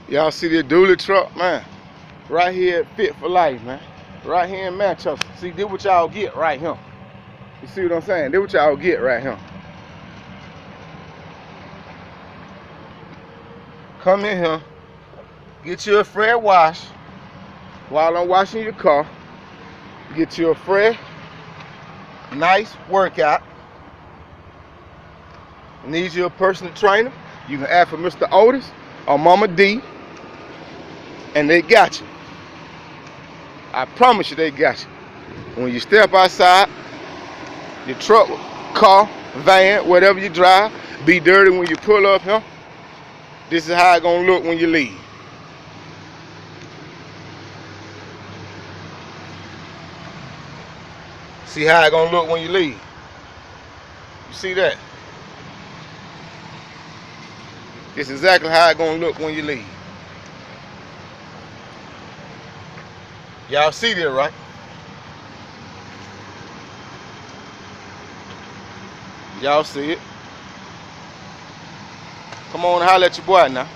Y'all see this dually truck, man? Right here at Fit for Life, man. Right here in Manchester. See, this what y'all get right here. You see what I'm saying? This what y'all get right here. Come in here, get you a fresh wash. While I'm washing your car, get you a fresh, nice workout. Need you a personal trainer? You can ask for Mr. Otis or Mama D, and they got you. I promise you they got you. When you step outside, your truck, car, van, whatever you drive, be dirty when you pull up here. This is how it's gonna look when you leave. See how it's gonna look when you leave. You see that? This is exactly how it's gonna look when you leave. Y'all see that, right? Y'all see it. Come on and holler at your boy now.